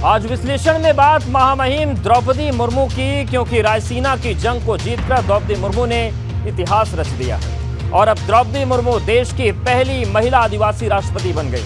आज विश्लेषण में बात महामहिम द्रौपदी मुर्मू की, क्योंकि रायसीना की जंग को जीतकर द्रौपदी मुर्मू ने इतिहास रच दिया है और अब द्रौपदी मुर्मू देश की पहली महिला आदिवासी राष्ट्रपति बन गई,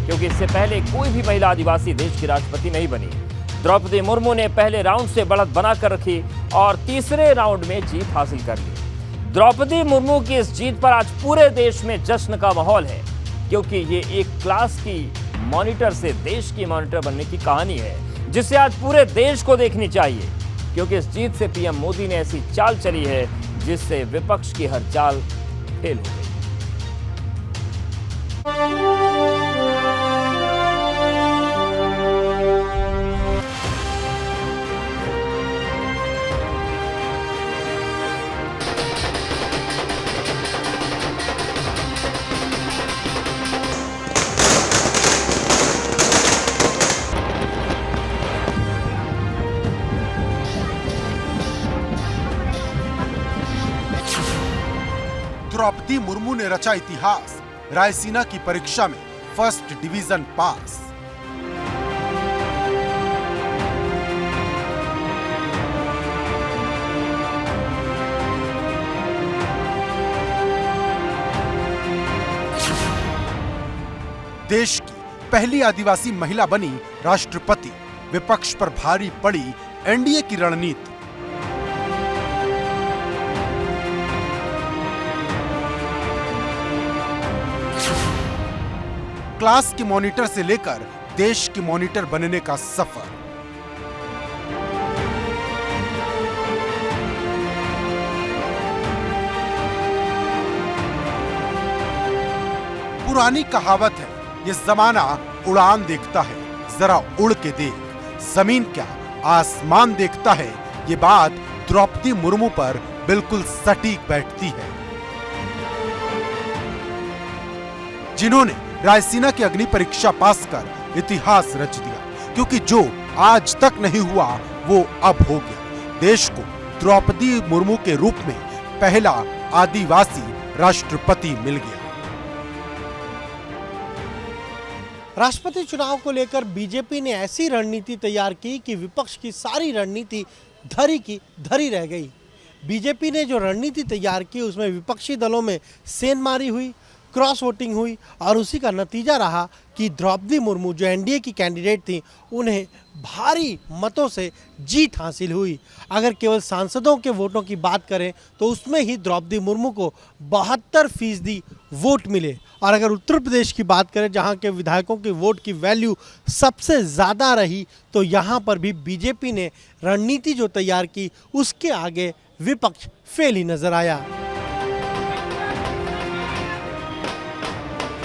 क्योंकि इससे पहले कोई भी महिला आदिवासी देश की राष्ट्रपति नहीं बनी। द्रौपदी मुर्मू ने पहले राउंड से बढ़त बनाकर रखी और तीसरे राउंड में जीत हासिल कर ली। द्रौपदी मुर्मू की इस जीत पर आज पूरे देश में जश्न का माहौल है, क्योंकि ये एक क्लास की मॉनिटर से देश की मॉनिटर बनने की कहानी है, जिसे आज पूरे देश को देखनी चाहिए, क्योंकि इस जीत से पीएम मोदी ने ऐसी चाल चली है जिससे विपक्ष की हर चाल फेल हो गई। द्रौपदी मुर्मू ने रचा इतिहास, रायसीना की परीक्षा में फर्स्ट डिवीजन पास। देश की पहली आदिवासी महिला बनी राष्ट्रपति, विपक्ष पर भारी पड़ी एनडीए की रणनीति। क्लास की मॉनिटर से लेकर देश की मॉनिटर बनने का सफर। पुरानी कहावत है, ये जमाना उड़ान देखता है, जरा उड़ के देख। जमीन क्या आसमान देखता है, ये बात द्रौपदी मुर्मू पर बिल्कुल सटीक बैठती है, जिन्होंने रायसीना की अग्नि परीक्षा पास कर इतिहास रच दिया, क्योंकि जो आज तक नहीं हुआ वो अब हो गया। देश को द्रौपदी मुर्मू के रूप में पहला आदिवासी राष्ट्रपति मिल गया। राष्ट्रपति चुनाव को लेकर बीजेपी ने ऐसी रणनीति तैयार की कि विपक्ष की सारी रणनीति धरी की धरी रह गई। बीजेपी ने जो रणनीति तैयार की उसमें विपक्षी दलों में सेंधमारी हुई, क्रॉस वोटिंग हुई और उसी का नतीजा रहा कि द्रौपदी मुर्मू जो एनडीए की कैंडिडेट थी, उन्हें भारी मतों से जीत हासिल हुई। अगर केवल सांसदों के वोटों की बात करें तो उसमें ही द्रौपदी मुर्मू को 72% वोट मिले, और अगर उत्तर प्रदेश की बात करें जहां के विधायकों के वोट की वैल्यू सबसे ज़्यादा रही, तो यहां पर भी बीजेपी ने रणनीति जो तैयार की उसके आगे विपक्ष फेल ही नजर आया।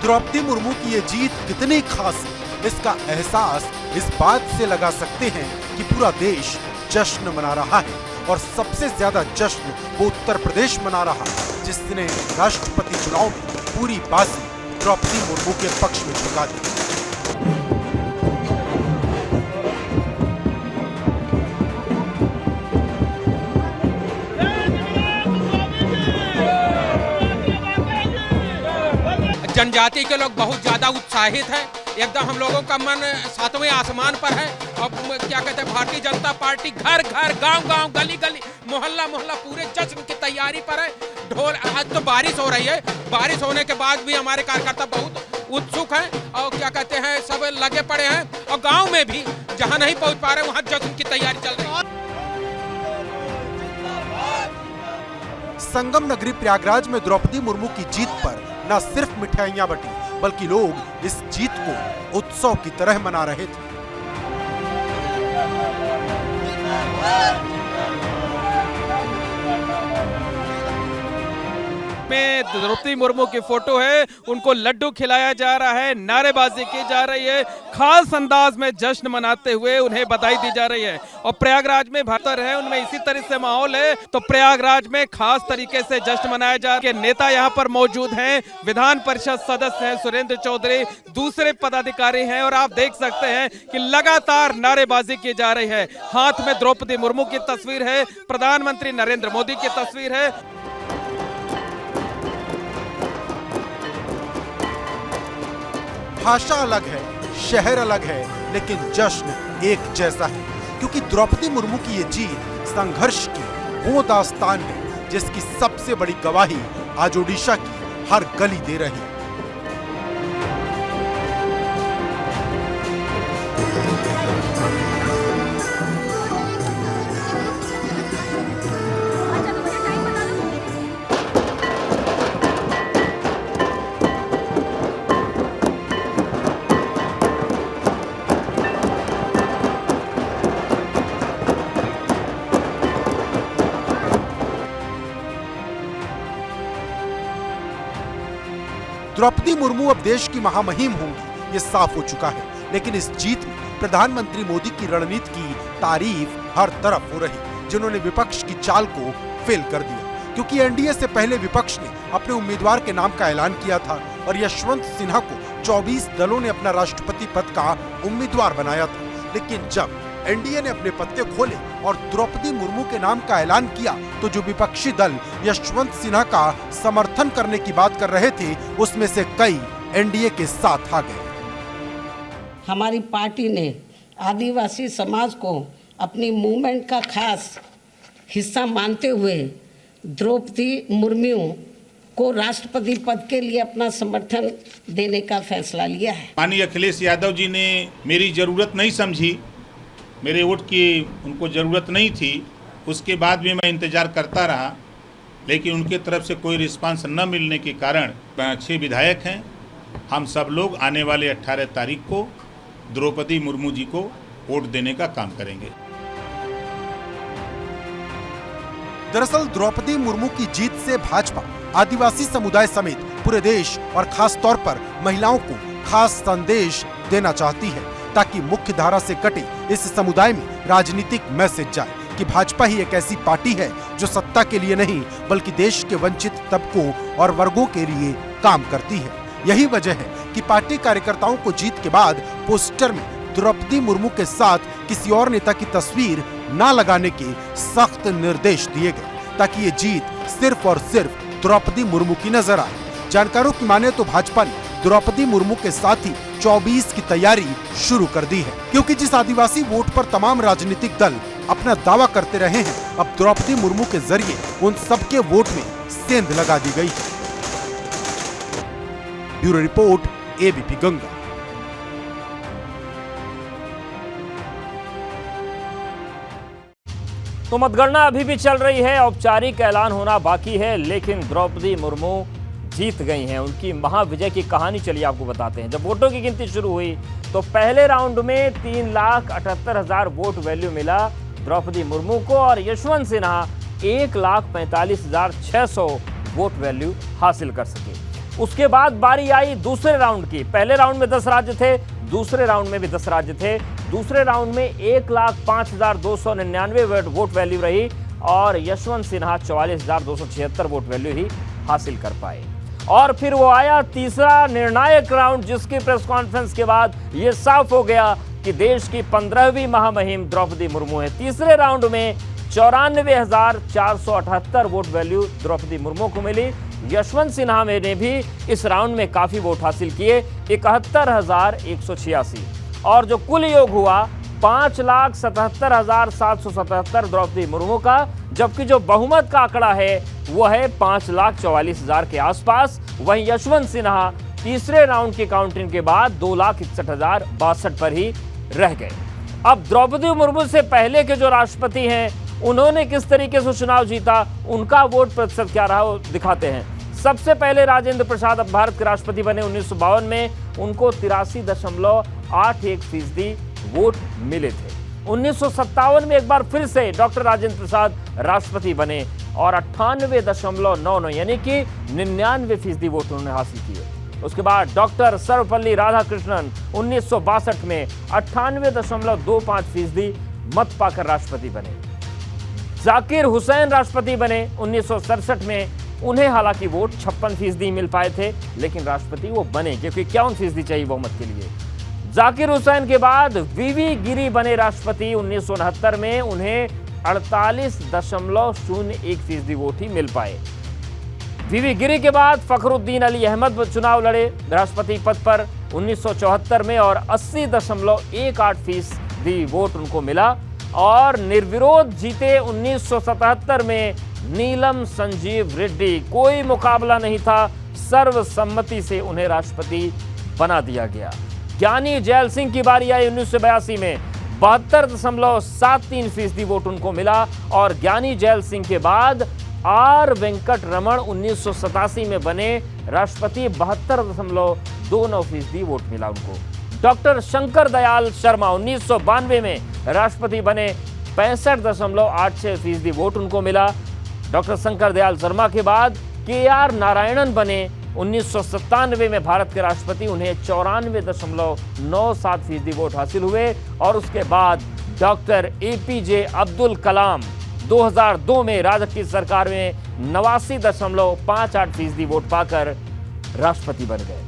द्रौपदी मुर्मू की ये जीत कितनी खास है, इसका एहसास इस बात से लगा सकते हैं कि पूरा देश जश्न मना रहा है, और सबसे ज्यादा जश्न वो उत्तर प्रदेश मना रहा है, जिसने राष्ट्रपति चुनाव में पूरी बाजी द्रौपदी मुर्मू के पक्ष में झुका दी। जनजाति के लोग बहुत ज्यादा उत्साहित हैं, एकदम हम लोगों का मन 7वें आसमान पर है। और क्या कहते हैं, भारतीय जनता पार्टी घर घर, गांव गांव, गली गली, मोहल्ला मोहल्ला पूरे जश्न की तैयारी पर है। ढोल, आज तो बारिश हो रही है, बारिश होने के बाद भी हमारे कार्यकर्ता बहुत उत्सुक हैं और क्या कहते हैं, सब लगे पड़े हैं। और गाँव में भी जहाँ नहीं पहुँच पा रहे वहाँ जश्न की तैयारी चल रही है। संगम नगरी प्रयागराज में द्रौपदी मुर्मू की जीत पर न सिर्फ मिठाइयां बटी, बल्कि लोग इस जीत को उत्सव की तरह मना रहे थे। में द्रौपदी मुर्मू की फोटो है, उनको लड्डू खिलाया जा रहा है, नारेबाजी की जा रही है, खास अंदाज में जश्न मनाते हुए उन्हें बधाई दी जा रही है। और प्रयागराज में भारत है, उनमें इसी तरह से माहौल है, तो प्रयागराज में खास तरीके से जश्न मनाया जा रहा है। नेता यहाँ पर मौजूद हैं, विधान परिषद सदस्य हैं सुरेंद्र चौधरी, दूसरे पदाधिकारी हैं, और आप देख सकते हैं कि लगातार नारेबाजी की जा रही है। हाथ में द्रौपदी मुर्मू की तस्वीर है, प्रधानमंत्री नरेंद्र मोदी की तस्वीर है। भाषा अलग है, शहर अलग है, लेकिन जश्न एक जैसा है, क्योंकि द्रौपदी मुर्मू की ये जीत संघर्ष की वो दास्तान है जिसकी सबसे बड़ी गवाही आज ओडिशा की हर गली दे रही है। द्रौपदी मुर्मू अब देश की महामहिम होंगी, ये साफ हो चुका है। लेकिन इस जीत में प्रधानमंत्री मोदी की रणनीति की तारीफ हर तरफ हो रही, जिन्होंने विपक्ष की चाल को फेल कर दिया। क्योंकि एनडीए से पहले विपक्ष ने अपने उम्मीदवार के नाम का ऐलान किया था और यशवंत सिन्हा को 24 दलों ने अपना राष्ट्रपति पद का उम्मीदवार बनाया था। लेकिन जब एनडीए ने अपने पत्ते खोले और द्रौपदी मुर्मू के नाम का ऐलान किया, तो जो विपक्षी दल यशवंत सिन्हा का समर्थन करने की बात कर रहे थे, उसमें से कई एनडीए के साथ आ गए। हमारी पार्टी ने आदिवासी समाज को अपनी मूवमेंट का खास हिस्सा मानते हुए द्रौपदी मुर्मू को राष्ट्रपति पद के लिए अपना समर्थन देने का फैसला लिया है। माननीय अखिलेश यादव जी ने मेरी ज़रूरत नहीं समझी, मेरे वोट की उनको ज़रूरत नहीं थी। उसके बाद भी मैं इंतज़ार करता रहा, लेकिन उनके तरफ से कोई रिस्पांस न मिलने के कारण 6 विधायक हैं, हम सब लोग आने वाले 18 तारीख को द्रौपदी मुर्मू जी को वोट देने का काम करेंगे। दरअसल द्रौपदी मुर्मू की जीत से भाजपा आदिवासी समुदाय समेत पूरे देश और खास तौर पर महिलाओं को खास संदेश देना चाहती है, ताकि मुख्य धारा से कटे इस समुदाय में राजनीतिक मैसेज जाए कि भाजपा ही एक ऐसी पार्टी है जो सत्ता के लिए नहीं बल्कि देश के वंचित तबकों और वर्गों के लिए काम करती है। यही वजह है कि पार्टी कार्यकर्ताओं को जीत के बाद पोस्टर में द्रौपदी मुर्मू के साथ किसी और नेता की तस्वीर न लगाने के सख्त निर्देश दिए गए, ताकि ये जीत सिर्फ और सिर्फ द्रौपदी मुर्मू की नजर आए। जानकारों की माने तो भाजपा ने द्रौपदी मुर्मू के साथ ही 24 की तैयारी शुरू कर दी है, क्योंकि जिस आदिवासी वोट पर तमाम राजनीतिक दल अपना दावा करते रहे हैं, अब द्रौपदी मुर्मू के जरिए उन सबके वोट में सेंध लगा दी गई है। Bureau report, ABP Ganga. तो मतगणना अभी भी चल रही है, औपचारिक ऐलान होना बाकी है, लेकिन द्रौपदी मुर्मू जीत गई हैं। उनकी महाविजय की कहानी चलिए आपको बताते हैं। जब वोटों की गिनती शुरू हुई तो पहले राउंड में 3,78,000 वोट वैल्यू मिला द्रौपदी मुर्मू को और यशवंत सिन्हा 1,45,600 वोट वैल्यू हासिल कर सके। उसके बाद बारी आई दूसरे राउंड की। पहले राउंड में 10 राज्य थे, दूसरे राउंड में भी 10 राज्य थे। दूसरे राउंड में 1,05,299 वोट वैल्यू रही और यशवंत सिन्हा 44,276 वोट वैल्यू ही हासिल कर पाए। और फिर वो आया तीसरा निर्णायक राउंड, जिसकी प्रेस कॉन्फ्रेंस के बाद ये साफ हो गया कि देश की 15वीं महामहिम द्रौपदी मुर्मू है। तीसरे राउंड में 94,478 वोट वैल्यू द्रौपदी मुर्मू को मिली। यशवंत सिन्हा ने भी इस राउंड में काफी वोट हासिल किए, 71,186, और जो कुल योग हुआ 5,77,777 द्रौपदी मुर्मू का, जबकि जो बहुमत का आंकड़ा है वो है 5,44,000 के आसपास। वहीं यशवंत सिन्हा तीसरे राउंड की काउंटिंग के बाद 2,61,062 पर ही रह गए। अब द्रौपदी मुर्मू से पहले के जो राष्ट्रपति हैं उन्होंने किस तरीके से चुनाव जीता, उनका वोट प्रतिशत क्या रहा वो दिखाते हैं। सबसे पहले राजेंद्र प्रसाद अब भारत के राष्ट्रपति बने 1952 में, उनको 83.81% वोट मिले थे। 1957 में एक बार फिर से डॉक्टर राजेंद्र प्रसाद राष्ट्रपति बने और 98.99 यानी कि 99% वोट उन्होंने हासिल किए। उसके बाद डॉक्टर सर्वपल्ली राधाकृष्णन 1962 में 98.25% मत पाकर राष्ट्रपति बने। जाकिर हुसैन राष्ट्रपति बने 1967 में, उन्हें हालांकि वोट 56% मिल पाए थे, लेकिन राष्ट्रपति वो बने क्योंकि 51% चाहिए बहुमत के लिए। जाकिर हुसैन के बाद वीवी गिरी बने राष्ट्रपति 1969 में, उन्हें 48.01% वोट ही मिल पाए। वीवी गिरी के बाद फखरुद्दीन अली अहमद चुनाव लड़े राष्ट्रपति पद पर 1974 में और 80.18% वोट उनको मिला और निर्विरोध जीते 1977 में नीलम संजीव रेड्डी। कोई मुकाबला नहीं था, सर्वसम्मति से उन्हें राष्ट्रपति बना दिया गया। ज्ञानी जैल सिंह की बारी आई 1982 में 72.73% वोट उनको मिला और ज्ञानी जैल सिंह के बाद आर वेंकट रमण 1987 में बने राष्ट्रपति। 72.29% वोट मिला उनको। डॉक्टर शंकर दयाल शर्मा 1992 में राष्ट्रपति बने। 65.86% वोट उनको मिला। डॉक्टर शंकर दयाल शर्मा के बाद KR नारायणन बने 1997 में भारत के राष्ट्रपति। उन्हें 94.97% वोट हासिल हुए और उसके बाद डॉक्टर APJ अब्दुल कलाम 2002 में राजग की सरकार में 89.58% वोट पाकर राष्ट्रपति बन गए।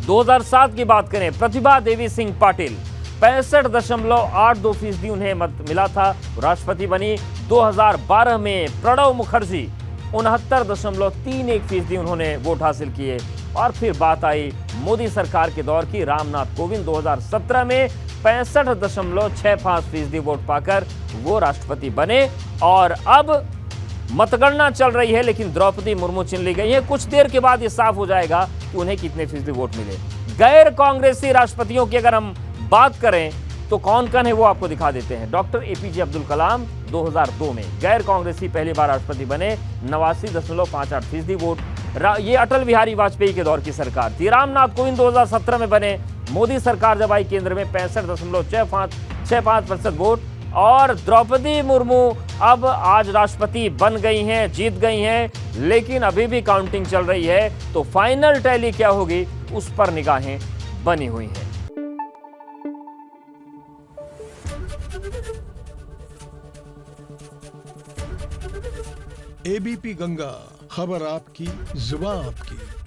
2007 की बात करें, प्रतिभा देवी सिंह पाटिल 65.82% उन्हें मत मिला था, राष्ट्रपति बनी। 2012 में प्रणब मुखर्जी 69.31% उन्होंने वोट हासिल किए। और फिर बात आई मोदी सरकार के दौर की, रामनाथ कोविंद 2017 में 65.65% वोट पाकर वो राष्ट्रपति बने। और अब मतगणना चल रही है, लेकिन द्रौपदी मुर्मू चुन ली गई है। कुछ देर के बाद ये साफ हो जाएगा कि उन्हें कितने फीसदी वोट मिले। गैर कांग्रेसी राष्ट्रपतियों की अगर हम बात करें तो कौन कौन है वो आपको दिखा देते हैं। डॉक्टर APJ अब्दुल कलाम 2002 में गैर कांग्रेसी पहली बार राष्ट्रपति बने, 89.58% वोट। ये अटल बिहारी वाजपेयी के दौर की सरकार थी। रामनाथ कोविंद 2017 में बने। मोदी सरकार जब आई केंद्र में 65.65% वोट। और द्रौपदी मुर्मू अब आज राष्ट्रपति बन गई हैं, जीत गई हैं, लेकिन अभी भी काउंटिंग चल रही है, तो फाइनल टैली क्या होगी उस पर निगाहें बनी हुई हैं। ABP गंगा, खबर आपकी, जुबान आपकी।